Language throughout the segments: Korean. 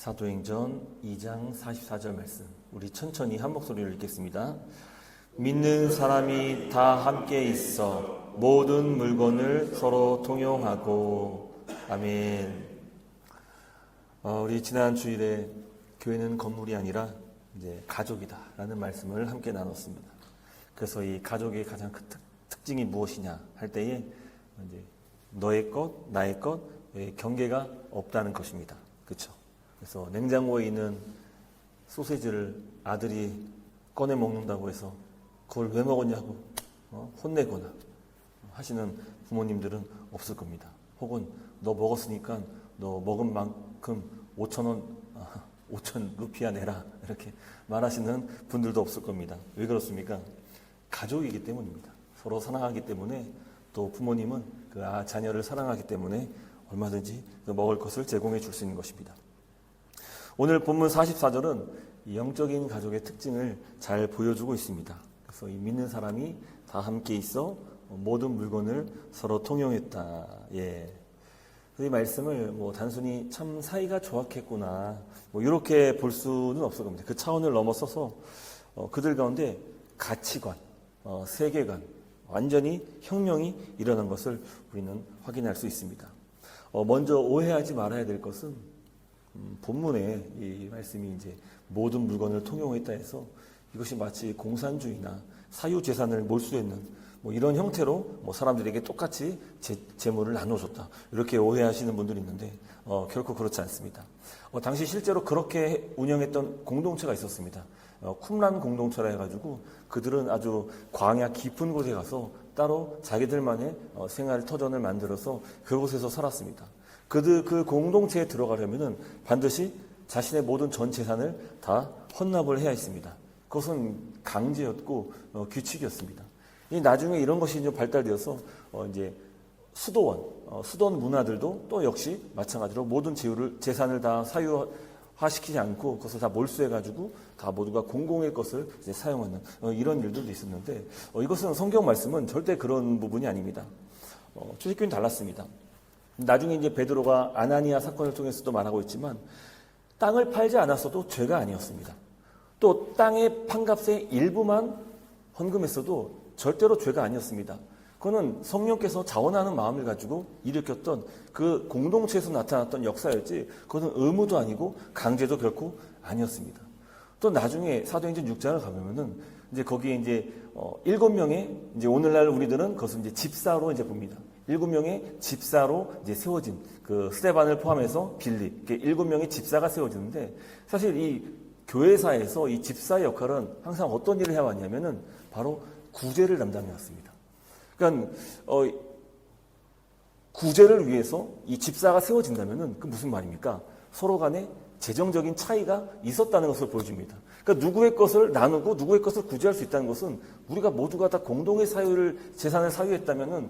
사도행전 2장 44절 말씀, 우리 천천히 한 목소리로 읽겠습니다. 믿는 사람이 다 함께 있어 모든 물건을 서로 통용하고. 아멘. 우리 지난 주일에 교회는 건물이 아니라 이제 가족이다라는 말씀을 함께 나눴습니다. 그래서 이 가족의 가장 큰 특징이 무엇이냐 할 때에 이제 너의 것, 나의 것의 경계가 없다는 것입니다. 그렇죠? 그래서 냉장고에 있는 소세지를 아들이 꺼내 먹는다고 해서 그걸 왜 먹었냐고 혼내거나 하시는 부모님들은 없을 겁니다. 혹은 너 먹었으니까 너 먹은 만큼 5,000원, 5,000 루피아 내라 이렇게 말하시는 분들도 없을 겁니다. 왜 그렇습니까? 가족이기 때문입니다. 서로 사랑하기 때문에, 또 부모님은 그 자녀를 사랑하기 때문에 얼마든지 그 먹을 것을 제공해 줄 수 있는 것입니다. 오늘 본문 44절은 영적인 가족의 특징을 잘 보여주고 있습니다. 그래서 이 믿는 사람이 다 함께 있어 모든 물건을 서로 통용했다. 이 말씀을 단순히 참 사이가 좋았겠구나 이렇게 볼 수는 없을 겁니다. 그 차원을 넘어서서 그들 가운데 가치관, 세계관, 완전히 혁명이 일어난 것을 우리는 확인할 수 있습니다. 먼저 오해하지 말아야 될 것은 본문에 이 말씀이 이제 모든 물건을 통용했다 해서 이것이 마치 공산주의나 사유재산을 몰수했는 이런 형태로 사람들에게 똑같이 재물을 나눠줬다 이렇게 오해하시는 분들이 있는데 결코 그렇지 않습니다. 당시 실제로 그렇게 운영했던 공동체가 있었습니다. 쿰란 공동체라 해가지고 그들은 아주 광야 깊은 곳에 가서 따로 자기들만의 생활 터전을 만들어서 그곳에서 살았습니다. 그 공동체에 들어가려면은 반드시 자신의 모든 전 재산을 다 헌납을 해야 했습니다. 그것은 강제였고 규칙이었습니다. 나중에 이런 것이 좀 발달되어서 이제 수도원 문화들도 또 역시 마찬가지로 모든 재산을 다 사유화시키지 않고 그것을 다 몰수해가지고 다 모두가 공공의 것을 이제 사용하는 이런 일들도 있었는데 이것은 성경 말씀은 절대 그런 부분이 아닙니다. 초대교회는 달랐습니다. 나중에 이제 베드로가 아나니아 사건을 통해서도 말하고 있지만 땅을 팔지 않았어도 죄가 아니었습니다. 또 땅의 판값의 일부만 헌금했어도 절대로 죄가 아니었습니다. 그거는 성령께서 자원하는 마음을 가지고 일으켰던 그 공동체에서 나타났던 역사였지 그것은 의무도 아니고 강제도 결코 아니었습니다. 또 나중에 사도행전 6장을 가보면은 이제 거기에 이제 7명의 이제 오늘날 우리들은 그것을 이제 집사로 이제 봅니다. 7명의 집사로 이제 세워진 그 스데반을 포함해서 빌립, 7명의 집사가 세워지는데 사실 이 교회사에서 이 집사의 역할은 항상 어떤 일을 해왔냐면은 바로 구제를 담당해왔습니다. 그러니까 구제를 위해서 이 집사가 세워진다면은 그 무슨 말입니까? 서로 간에 재정적인 차이가 있었다는 것을 보여줍니다. 그러니까 누구의 것을 나누고 누구의 것을 구제할 수 있다는 것은 우리가 모두가 다 공동의 재산을 사유했다면은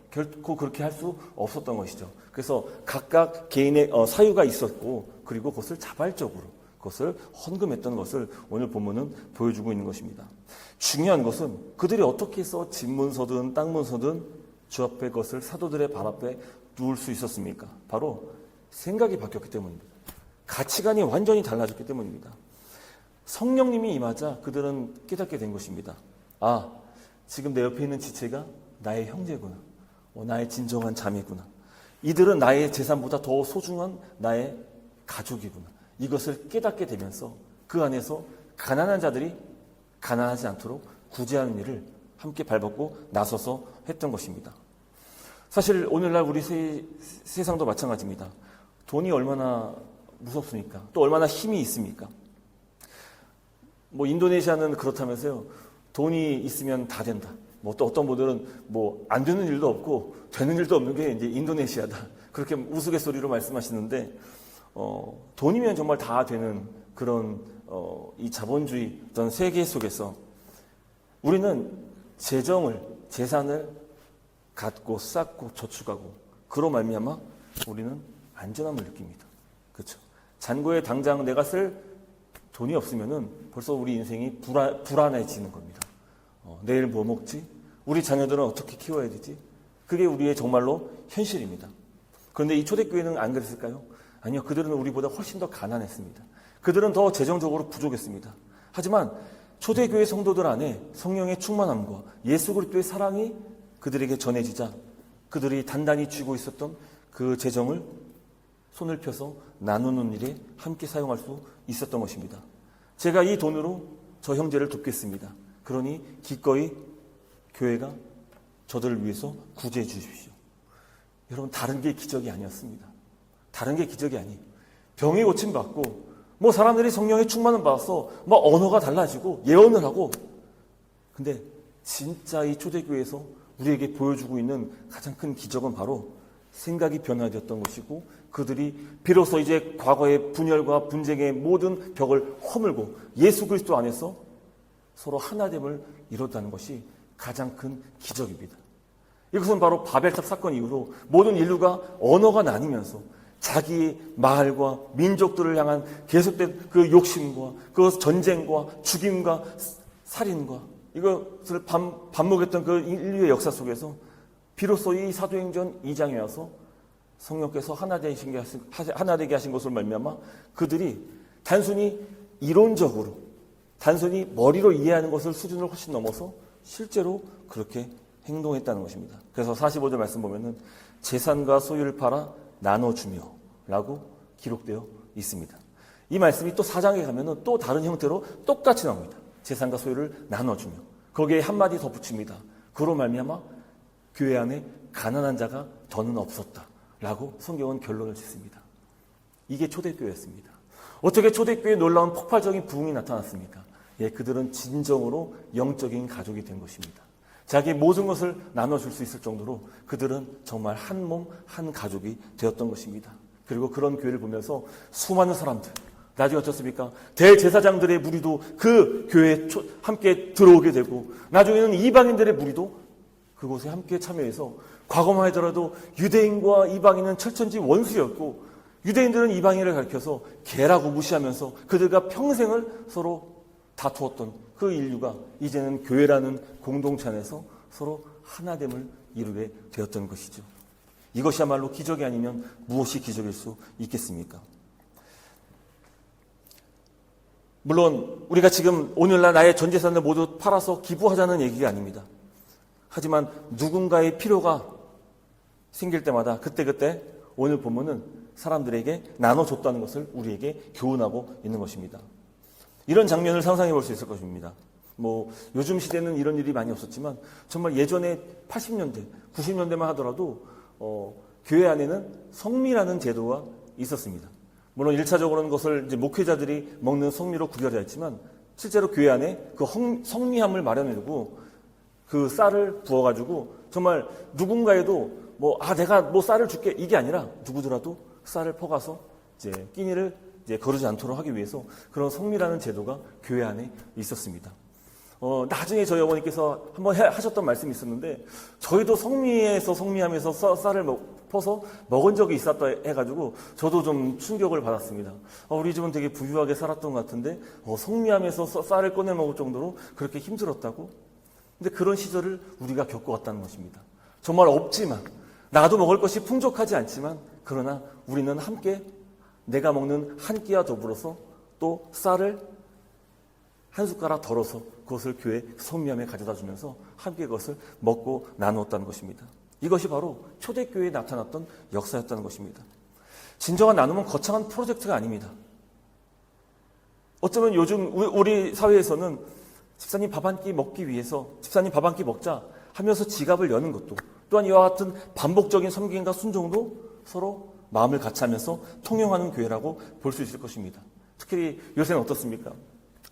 결코 그렇게 할 수 없었던 것이죠. 그래서 각각 개인의 사유가 있었고 그리고 그것을 자발적으로 그것을 헌금했던 것을 오늘 본문은 보여주고 있는 것입니다. 중요한 것은 그들이 어떻게 해서 집 문서든 땅 문서든 주 앞에 것을 사도들의 발 앞에 놓을 수 있었습니까? 바로 생각이 바뀌었기 때문입니다. 가치관이 완전히 달라졌기 때문입니다. 성령님이 임하자 그들은 깨닫게 된 것입니다. 지금 내 옆에 있는 지체가 나의 형제구나. 나의 진정한 자매구나. 이들은 나의 재산보다 더 소중한 나의 가족이구나. 이것을 깨닫게 되면서 그 안에서 가난한 자들이 가난하지 않도록 구제하는 일을 함께 발벗고 나서서 했던 것입니다. 사실 오늘날 우리 세상도 마찬가지입니다. 돈이 얼마나 무섭습니까? 또 얼마나 힘이 있습니까? 인도네시아는 그렇다면서요. 돈이 있으면 다 된다. 또 어떤 분들은 안 되는 일도 없고 되는 일도 없는 게 이제 인도네시아다. 그렇게 우스갯소리로 말씀하시는데 돈이면 정말 다 되는 그런 이 자본주의 어떤 세계 속에서 우리는 재산을 갖고 쌓고 저축하고 그로 말미암아 우리는 안전함을 느낍니다. 그렇죠? 잔고에 당장 내가 쓸 돈이 없으면은 벌써 우리 인생이 불안해지는 겁니다. 내일 뭐 먹지? 우리 자녀들은 어떻게 키워야 되지? 그게 우리의 정말로 현실입니다. 그런데 이 초대교회는 안 그랬을까요? 아니요, 그들은 우리보다 훨씬 더 가난했습니다. 그들은 더 재정적으로 부족했습니다. 하지만 초대교회 성도들 안에 성령의 충만함과 예수 그리스도의 사랑이 그들에게 전해지자 그들이 단단히 쥐고 있었던 그 재정을 손을 펴서 나누는 일에 함께 사용할 수 있었던 것입니다. 제가 이 돈으로 저 형제를 돕겠습니다. 그러니 기꺼이 교회가 저들을 위해서 구제해 주십시오. 여러분, 다른 게 기적이 아니었습니다. 다른 게 기적이 아니에요. 병이 고침받고 사람들이 성령의 충만을 받아서 언어가 달라지고 예언을 하고, 근데 진짜 이 초대교회에서 우리에게 보여주고 있는 가장 큰 기적은 바로 생각이 변화되었던 것이고, 그들이 비로소 이제 과거의 분열과 분쟁의 모든 벽을 허물고 예수 그리스도 안에서 서로 하나됨을 이뤘다는 것이 가장 큰 기적입니다. 이것은 바로 바벨탑 사건 이후로 모든 인류가 언어가 나뉘면서 자기 마을과 민족들을 향한 계속된 그 욕심과 그 전쟁과 죽임과 살인과 이것을 반복했던 그 인류의 역사 속에서 비로소 이 사도행전 2장에 와서 성령께서 하나 되게 하신 것으로 말미암아 그들이 단순히 이론적으로 단순히 머리로 이해하는 것을 수준을 훨씬 넘어서 실제로 그렇게 행동했다는 것입니다. 그래서 45절 말씀 보면은 재산과 소유를 팔아 나눠주며 라고 기록되어 있습니다. 이 말씀이 또 4장에 가면은 또 다른 형태로 똑같이 나옵니다. 재산과 소유를 나눠주며 거기에 한마디 더 붙입니다. 그로 말미암아 교회 안에 가난한 자가 더는 없었다 라고 성경은 결론을 짓습니다. 이게 초대교회였습니다. 어떻게 초대교회에 놀라운 폭발적인 부흥이 나타났습니까? 그들은 진정으로 영적인 가족이 된 것입니다. 자기의 모든 것을 나눠줄 수 있을 정도로 그들은 정말 한 몸, 한 가족이 되었던 것입니다. 그리고 그런 교회를 보면서 수많은 사람들, 나중에 어떻습니까? 대제사장들의 무리도 그 교회에 함께 들어오게 되고, 나중에는 이방인들의 무리도 그곳에 함께 참여해서, 과거만 하더라도 유대인과 이방인은 철천지 원수였고, 유대인들은 이방인을 가리켜서 개라고 무시하면서 그들과 평생을 서로 다투었던 그 인류가 이제는 교회라는 공동체 안에서 서로 하나됨을 이루게 되었던 것이죠. 이것이야말로 기적이 아니면 무엇이 기적일 수 있겠습니까? 물론 우리가 지금 오늘날 나의 전 재산을 모두 팔아서 기부하자는 얘기가 아닙니다. 하지만 누군가의 필요가 생길 때마다 그때그때 오늘 본문은 사람들에게 나눠줬다는 것을 우리에게 교훈하고 있는 것입니다. 이런 장면을 상상해 볼 수 있을 것입니다. 요즘 시대는 이런 일이 많이 없었지만 정말 예전에 80년대, 90년대만 하더라도 교회 안에는 성미라는 제도가 있었습니다. 물론 1차적으로는 그것을 이제 목회자들이 먹는 성미로 구별되어 있지만 실제로 교회 안에 그 성미함을 마련해두고 그 쌀을 부어가지고 정말 누군가에도 내가 쌀을 줄게 이게 아니라 누구더라도 쌀을 퍼가서 이제 끼니를 이제 거르지 않도록 하기 위해서 그런 성미라는 제도가 교회 안에 있었습니다. 나중에 저희 어머니께서 한번 하셨던 말씀이 있었는데, 저희도 성미하면서 쌀을 퍼서 먹은 적이 있었다 해가지고 저도 좀 충격을 받았습니다. 우리 집은 되게 부유하게 살았던 것 같은데 성미하면서 쌀을 꺼내 먹을 정도로 그렇게 힘들었다고? 근데 그런 시절을 우리가 겪어왔다는 것입니다. 정말 없지만, 나도 먹을 것이 풍족하지 않지만, 그러나 우리는 함께 내가 먹는 한 끼와 더불어서 또 쌀을 한 숟가락 덜어서 그것을 교회 성미함에 가져다 주면서 함께 그것을 먹고 나누었다는 것입니다. 이것이 바로 초대교회에 나타났던 역사였다는 것입니다. 진정한 나눔은 거창한 프로젝트가 아닙니다. 어쩌면 요즘 우리 사회에서는 집사님 밥 한 끼 먹기 위해서 집사님 밥 한 끼 먹자 하면서 지갑을 여는 것도, 또한 이와 같은 반복적인 섬김과 순종도 서로 마음을 같이 하면서 통용하는 교회라고 볼 수 있을 것입니다. 특히 요새는 어떻습니까?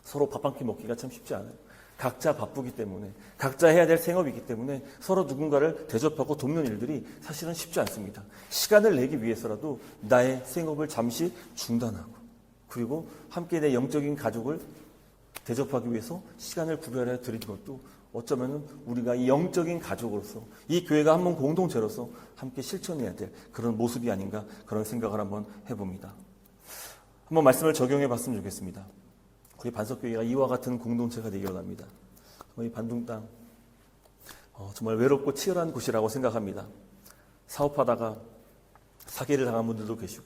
서로 밥 한 끼 먹기가 참 쉽지 않아요. 각자 바쁘기 때문에, 각자 해야 될 생업이기 때문에 서로 누군가를 대접하고 돕는 일들이 사실은 쉽지 않습니다. 시간을 내기 위해서라도 나의 생업을 잠시 중단하고, 그리고 함께 내 영적인 가족을 대접하기 위해서 시간을 구별해 드리는 것도 어쩌면 우리가 이 영적인 가족으로서, 이 교회가 한 몸 공동체로서 함께 실천해야 될 그런 모습이 아닌가, 그런 생각을 한번 해봅니다. 한번 말씀을 적용해 봤으면 좋겠습니다. 우리 반석교회가 이와 같은 공동체가 되기 원합니다. 이 반둥 땅 정말 외롭고 치열한 곳이라고 생각합니다. 사업하다가 사기를 당한 분들도 계시고,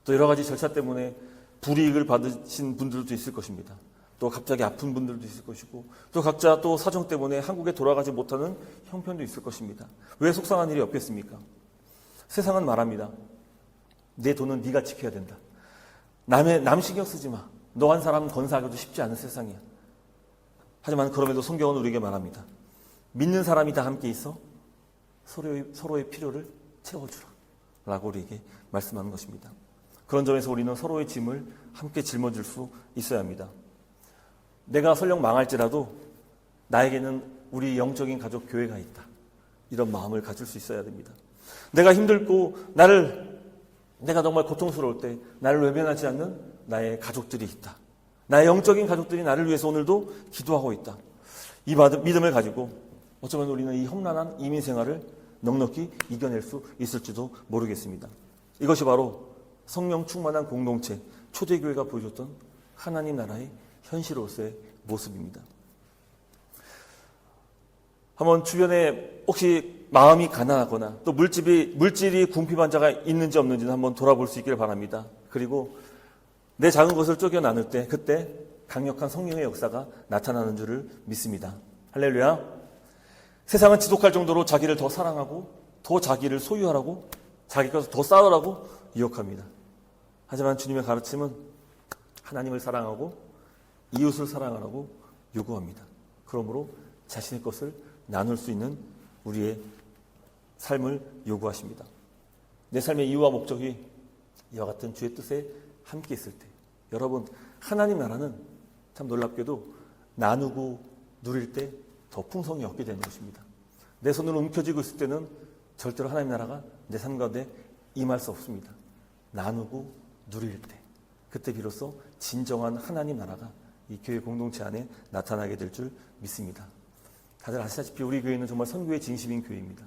또 여러 가지 절차 때문에 불이익을 받으신 분들도 있을 것입니다. 또 갑자기 아픈 분들도 있을 것이고, 또 각자 또 사정 때문에 한국에 돌아가지 못하는 형편도 있을 것입니다. 왜 속상한 일이 없겠습니까? 세상은 말합니다. 내 돈은 네가 지켜야 된다. 남 신경 쓰지 마. 너 한 사람 건사하기도 쉽지 않은 세상이야. 하지만 그럼에도 성경은 우리에게 말합니다. 믿는 사람이 다 함께 있어 서로의 필요를 채워주라 라고 우리에게 말씀하는 것입니다. 그런 점에서 우리는 서로의 짐을 함께 짊어질 수 있어야 합니다. 내가 설령 망할지라도 나에게는 우리 영적인 가족 교회가 있다. 이런 마음을 가질 수 있어야 됩니다. 내가 힘들고 내가 정말 고통스러울 때 나를 외면하지 않는 나의 가족들이 있다. 나의 영적인 가족들이 나를 위해서 오늘도 기도하고 있다. 이 믿음을 가지고 어쩌면 우리는 이 험난한 이민 생활을 넉넉히 이겨낼 수 있을지도 모르겠습니다. 이것이 바로 성령 충만한 공동체, 초대교회가 보여줬던 하나님 나라의 현실로서의 모습입니다. 한번 주변에 혹시 마음이 가난하거나 또 물질이 궁핍한 자가 있는지 없는지는 한번 돌아볼 수 있기를 바랍니다. 그리고 내 작은 것을 쪼개 나눌 때 그때 강력한 성령의 역사가 나타나는 줄을 믿습니다. 할렐루야. 세상은 지독할 정도로 자기를 더 사랑하고 더 자기를 소유하라고 자기 것을 더 쌓으라고 유혹합니다. 하지만 주님의 가르침은 하나님을 사랑하고 이웃을 사랑하라고 요구합니다. 그러므로 자신의 것을 나눌 수 있는 우리의 삶을 요구하십니다. 내 삶의 이유와 목적이 이와 같은 주의 뜻에 함께 있을 때 여러분 하나님 나라는 참 놀랍게도 나누고 누릴 때 더 풍성히 얻게 되는 것입니다. 내 손으로 움켜쥐고 있을 때는 절대로 하나님 나라가 내 삶 가운데 임할 수 없습니다. 나누고 누릴 때 그때 비로소 진정한 하나님 나라가 이 교회 공동체 안에 나타나게 될 줄 믿습니다. 다들 아시다시피 우리 교회는 정말 선교의 진심인 교회입니다.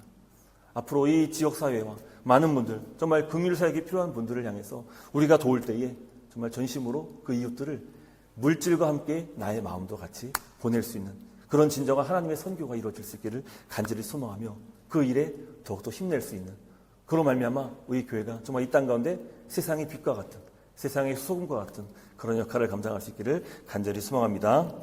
앞으로 이 지역사회와 많은 분들, 정말 긍휼 사역이 필요한 분들을 향해서 우리가 도울 때에 정말 전심으로 그 이웃들을 물질과 함께 나의 마음도 같이 보낼 수 있는 그런 진정한 하나님의 선교가 이루어질 수 있기를 간절히 소망하며 그 일에 더욱더 힘낼 수 있는 그로 말미암아 우리 교회가 정말 이 땅 가운데 세상의 빛과 같은 세상의 소금과 같은 그런 역할을 감당할 수 있기를 간절히 소망합니다.